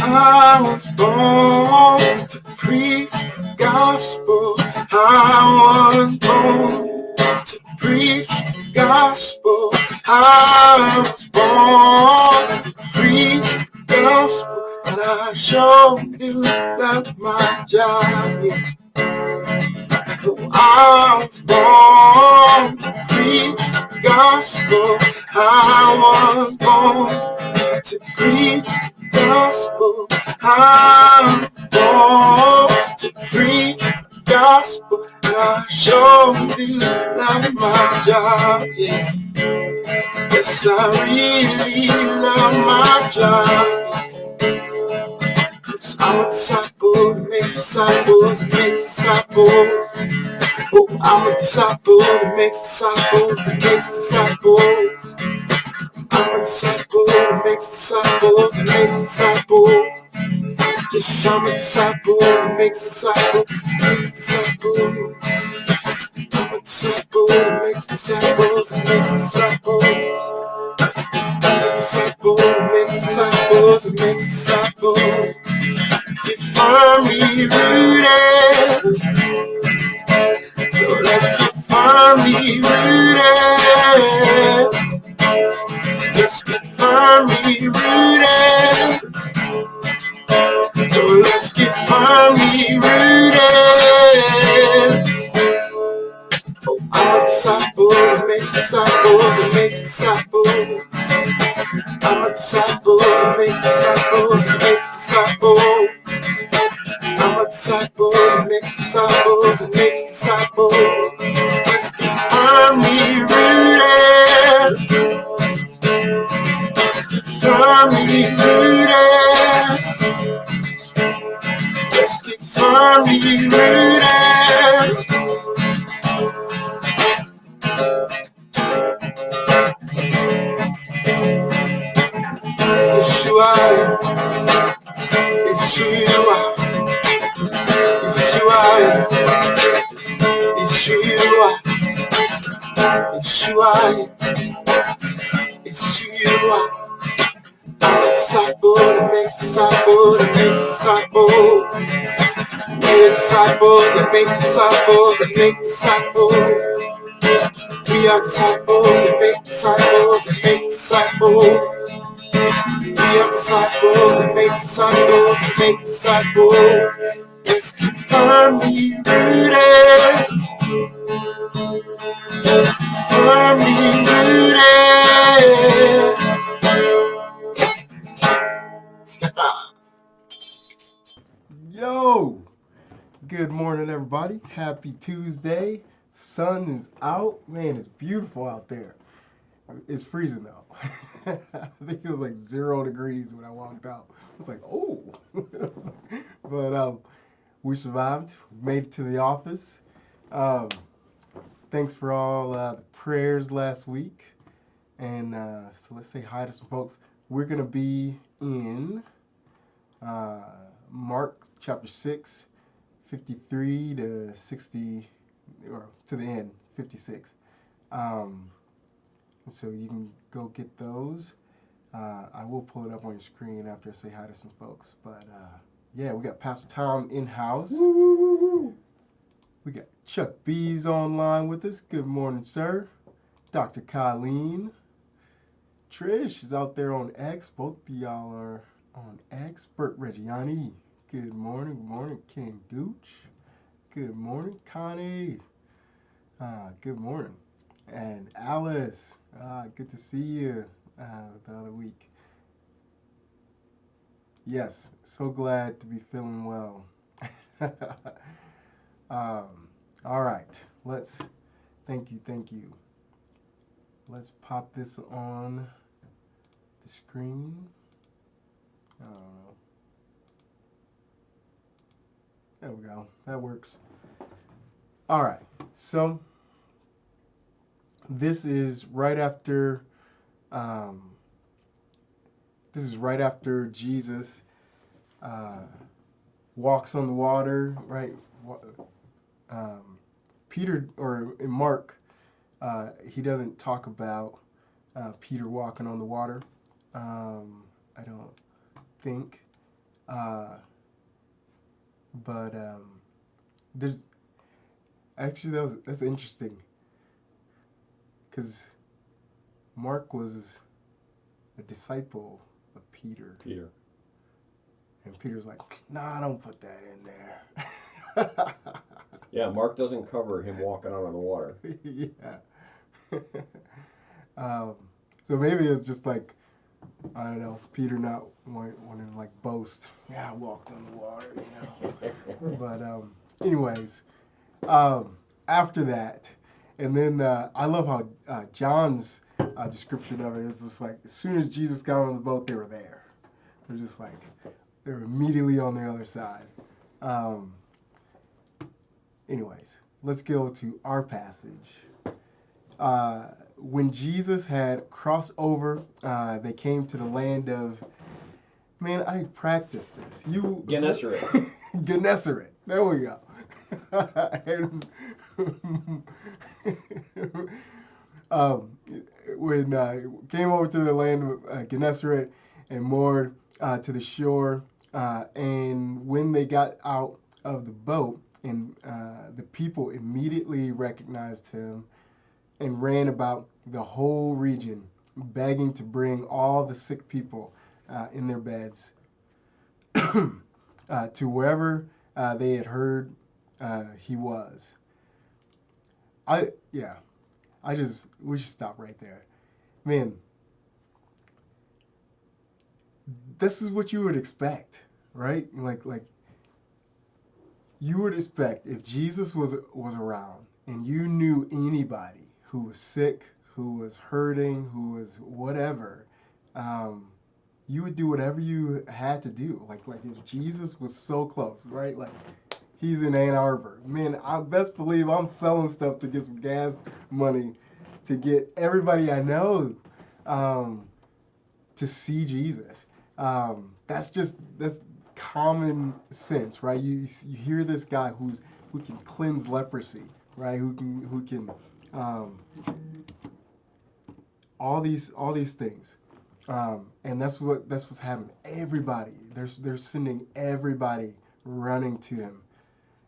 I was born to preach the gospel. I was born to preach the gospel. I was born to preach the gospel. And I sure do love my job. Yeah. I was born to preach the gospel. I was born to preach the gospel. I'm born to preach the gospel. And I sure do love my job. Yeah. Yes, I really love my job. I'm a disciple that makes disciples that makes disciples. Oh, I'm a disciple that makes disciples that makes disciples. I'm a disciple that makes disciples that makes disciples. Yes, I'm a disciple that makes disciples that makes disciples. I'm a disciple that makes disciples that makes disciples. I'm a disciple that makes disciples that makes disciples. Get firmly rooted. So let's get firmly rooted. Let's get firmly rooted. So let's get firmly rooted. Oh, I'm a disciple that makes disciples that makes disciples. I'm a disciple that makes disciples that makes disciples. I'm a disciple that makes disciples that makes disciples. Let's get firmly rooted. Firmly rooted. Let's get firmly rooted. Yeshua, Yeshua, Yeshua, Yeshua, Yeshua, Yeshua. I'm a disciple that makes disciples that makes disciples. We are disciples that make disciples that make disciples. We are disciples that make disciples that make disciples. We are disciples that make disciples that make disciples. Let's keep firmly rooted. Firmly rooted. Yo! Good morning, everybody. Happy Tuesday. Sun is out. Man, it's beautiful out there. It's freezing though. I think it was like 0 degrees when I walked out. I was like, oh. But we survived. Made it to the office. Thanks for all the prayers last week. And so let's say hi to some folks. We're going to be in Mark chapter 6, 53 to 60, or to the end, 56. So you can go get those. I will pull it up on your screen after I say hi to some folks. But yeah, we got Pastor Tom in-house. We got Chuck B's online with us. Good morning, sir. Dr. Colleen. Trish is out there on X. Both of y'all are on X. Bert Reggiani. Good morning. Good morning, Ken Gooch. Good morning, Connie. Good morning. And Alice. Good to see you the other week. Yes, so glad to be feeling well. All right. Thank you. Let's pop this on the screen. I don't know. There we go. That works. All right. So this is right after Jesus walks on the water, right? Peter, or in Mark, he doesn't talk about Peter walking on the water. I don't think. Uh, but there's actually that's interesting because Mark was a disciple of Peter. Peter. And Peter's like, nah, don't put that in there. Yeah, Mark doesn't cover him walking out on the water. Yeah. um, so maybe it's just like, I don't know, Peter not wanting to like boast. Yeah, I walked on the water, you know. But anyways, after that, and then I love how John's description of it is just like, as soon as Jesus got on the boat, they were there. They're just like, they were immediately on the other side. Anyways, let's go to our passage. When Jesus had crossed over, they came to the land of, man, I practiced this. Gennesaret. Gennesaret. There we go. And, when came over to the land of Gennesaret and moored to the shore, and when they got out of the boat, and the people immediately recognized him and ran about the whole region, begging to bring all the sick people in their beds to wherever they had heard he was. We should stop right there. Man, this is what you would expect, right? Like you would expect if Jesus was around and you knew anybody who was sick, who was hurting, who was whatever, you would do whatever you had to do. Like if Jesus was so close, right? Like he's in Ann Arbor. Man, I best believe I'm selling stuff to get some gas money to get everybody I know to see Jesus. That's common sense, right? You hear this guy who can cleanse leprosy, right? Who can all these things, and that's what's happening. Everybody, they're sending everybody running to him,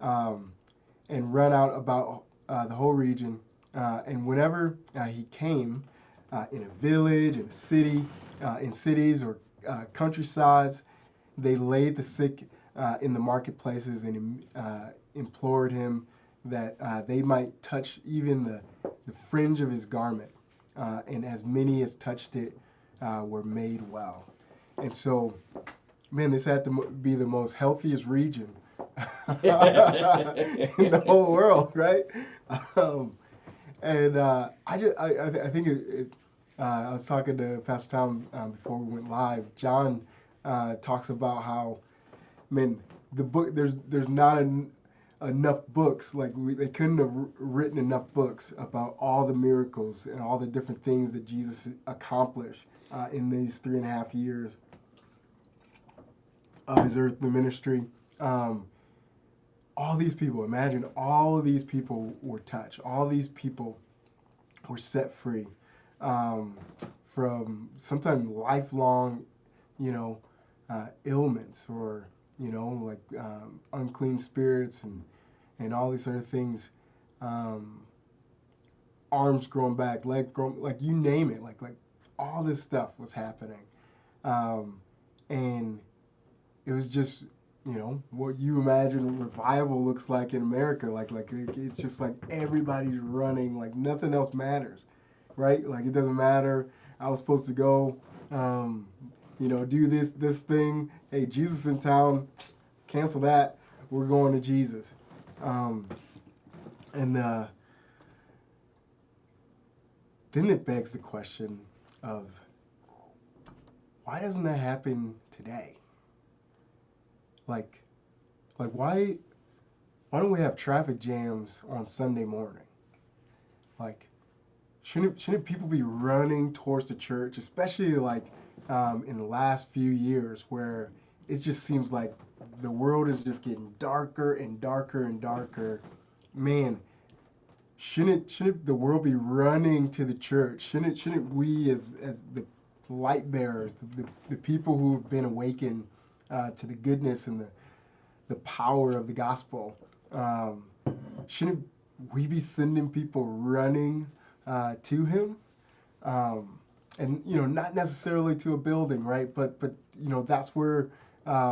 and run out about the whole region, and whenever he came in a village, in a city, in cities or countrysides, they laid the sick in the marketplaces and implored him that they might touch even the fringe of his garment. And as many as touched it were made well. And so, man, this had to be the most healthiest region in the whole world, right? I think I was talking to Pastor Tom before we went live. John talks about how, man, the book there's not enough books. Like they couldn't have written enough books about all the miracles and all the different things that Jesus accomplished in these 3.5 years of his earthly ministry. All these people, imagine all of these people were touched. All these people were set free from sometimes lifelong, ailments, or like unclean spirits and all these other things. Arms growing back, leg growing, like you name it, like all this stuff was happening, and it was just what you imagine revival looks like in America. Like it's just like everybody's running, like nothing else matters, right? Like it doesn't matter. I was supposed to go, do this thing. Hey, Jesus in town. Cancel that. We're going to Jesus. And then it begs the question of, why doesn't that happen today? Like why don't we have traffic jams on Sunday morning? Like, shouldn't people be running towards the church, especially like in the last few years, where it just seems like the world is just getting darker and darker and darker. Man, shouldn't the world be running to the church? Shouldn't we as the light bearers, the people who have been awakened to the goodness and the power of the gospel, shouldn't we be sending people running to him? And not necessarily to a building, right? But that's where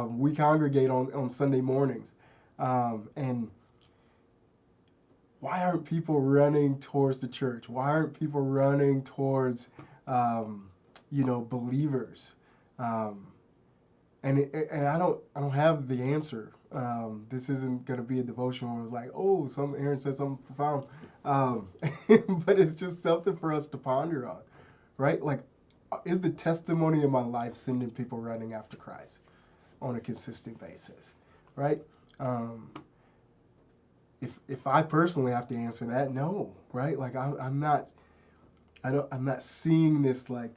we congregate on Sunday mornings. And why aren't people running towards the church? Why aren't people running towards believers? And I don't have the answer. This isn't going to be a devotion where it's like, oh, Aaron said something profound. But it's just something for us to ponder on, right? Like, is the testimony of my life sending people running after Christ on a consistent basis, right? If I personally have to answer that, no, right? Like I'm not seeing this like,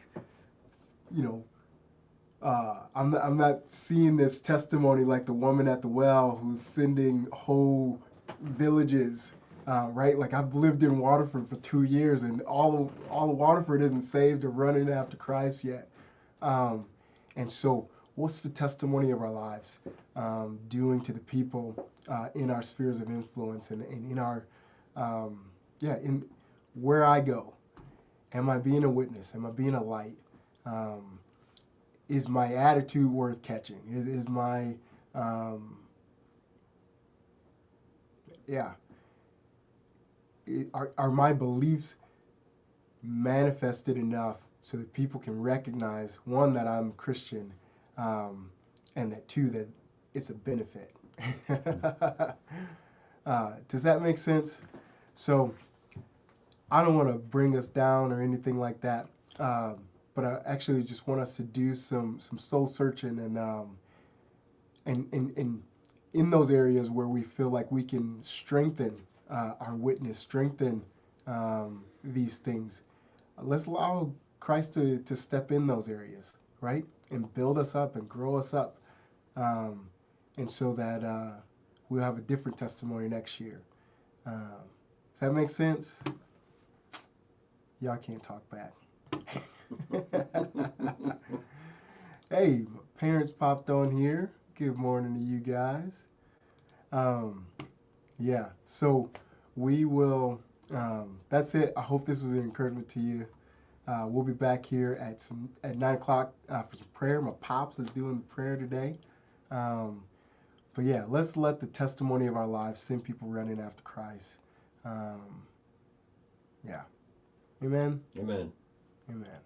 I'm not seeing this testimony like the woman at the well who's sending whole villages, right? Like I've lived in Waterford for 2 years, and all of Waterford isn't saved or running after Christ yet. And so, what's the testimony of our lives doing to the people in our spheres of influence and in our, in where I go? Am I being a witness? Am I being a light? Is my attitude worth catching? Is my, are my beliefs manifested enough so that people can recognize, one, that I'm Christian, and that, two, that it's a benefit. Does that make sense? So I don't want to bring us down or anything like that, but I actually just want us to do some soul searching and in those areas where we feel like we can strengthen our witness, strengthen these things. Let's allow Christ to step in those areas, right? And build us up and grow us up. And so that we'll have a different testimony next year. Does that make sense? Y'all can't talk back. Hey, my parents popped on here. Good morning to you guys. So we will, that's it. I hope this was an encouragement to you. We'll be back here at 9 o'clock for some prayer. My pops is doing the prayer today. But yeah, let's let the testimony of our lives send people running after Christ. Amen. Amen. Amen.